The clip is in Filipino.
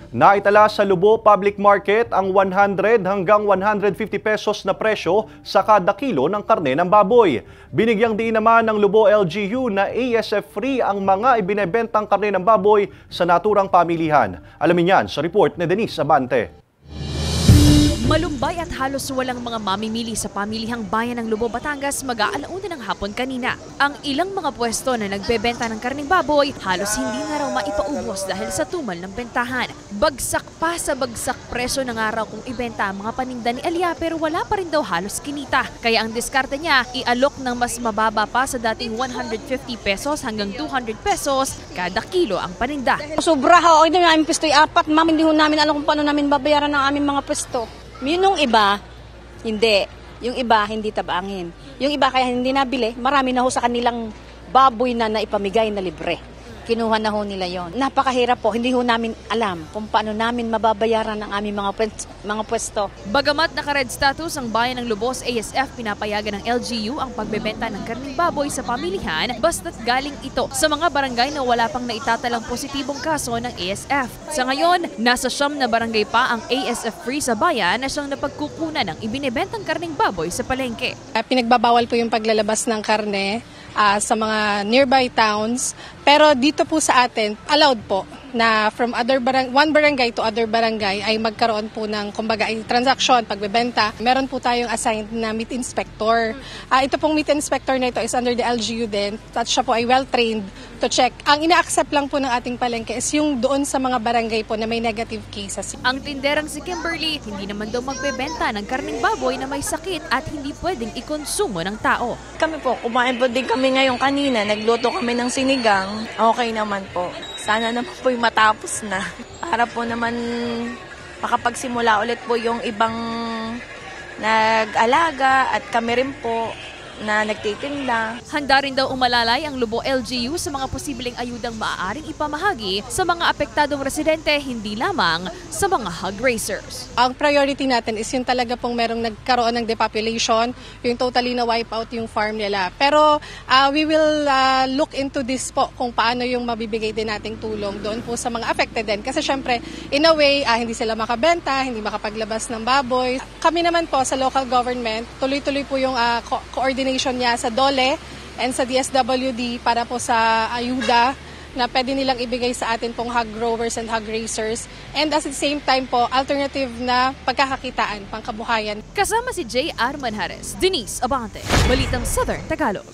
Naitala sa Lubo Public Market ang 100 hanggang 150 pesos na presyo sa kada kilo ng karne ng baboy. Binigyang diin naman ng Lubo LGU na ASF-free ang mga ibinebentang karne ng baboy sa naturang pamilihan. Alamin yan sa report ni Denise Abante. Malumbay at halos walang mga mamimili sa pamilihang bayan ng Lubo, Batangas mag-aalauna ng hapon kanina. Ang ilang mga pwesto na nagbebenta ng karneng baboy halos hindi na raw maipaubos dahil sa tumal ng bentahan. Bagsak pa sa bagsak presyo ng araw kung ibenta ang mga paninda ni Alia pero wala pa rin daw halos kinita. Kaya ang diskarte niya, ialok ng mas mababa pa sa dating 150 pesos hanggang 200 pesos kada kilo ang paninda. Sobra ho, hindi namin pwesto apat, ma'am, hindi ho namin alam kung paano namin babayaran ang aming mga pwesto. Yung iba, hindi. Yung iba, hindi tabangin. Yung iba kaya hindi nabili, marami na ho sa kanilang baboy na naipamigay na libre. Kinuha na ho nila yon. Napakahirap po, hindi ho namin alam kung paano namin mababayaran ang aming mga pwesto. Bagamat naka-red status ang bayan ng Lubos ASF, pinapayagan ng LGU ang pagbebenta ng karneng baboy sa pamilihan basta't galing ito sa mga barangay na wala pang naitatalang positibong kaso ng ASF. Sa ngayon, nasa 9 na barangay pa ang ASF-free sa bayan na siyang napagkukunan ng ibinebentang karneng baboy sa palengke. Pinagbabawal po yung paglalabas ng karne sa mga nearby towns. Pero dito po sa atin, allowed po na from one barangay to other barangay ay magkaroon po ng kumbaga ay transaction, pagbebenta. Meron po tayong assigned na meat inspector. Ito pong meat inspector na ito is under the LGU din. At siya po ay well-trained to check. Ang ina-accept lang po ng ating palengke is yung doon sa mga barangay po na may negative cases. Ang tinderang si Kimberly, hindi naman daw magbebenta ng karneng baboy na may sakit at hindi pwedeng ikonsumo ng tao. Kami po, kumain po din kami ngayon kanina. Nagluto kami ng sinigang. Okay naman po. Sana naman po yung matapos na. Para po naman makapagsimula ulit po yung ibang nag-alaga at kami rin po na nagtitinda. Handa rin daw umalalay ang Lubo LGU sa mga posibleng ayudang maaaring ipamahagi sa mga apektadong residente, hindi lamang sa mga hog raisers. Ang priority natin is yung talaga pong merong nagkaroon ng depopulation, yung totally na wipe out yung farm nila. Pero we will look into this po kung paano yung mabibigay din nating tulong doon po sa mga affected din. Kasi syempre, in a way, hindi sila makabenta, hindi makapaglabas ng baboy. Kami naman po sa local government, tuloy-tuloy po yung coordination niya sa DOLE and sa DSWD para po sa ayuda na pwede nilang ibigay sa atin pong hog growers and hog raisers. And at the same time po, alternative na pagkakakitaan, pangkabuhayan. Kasama si J. Arman Harris, Denise Abante, Balitang Southern Tagalog.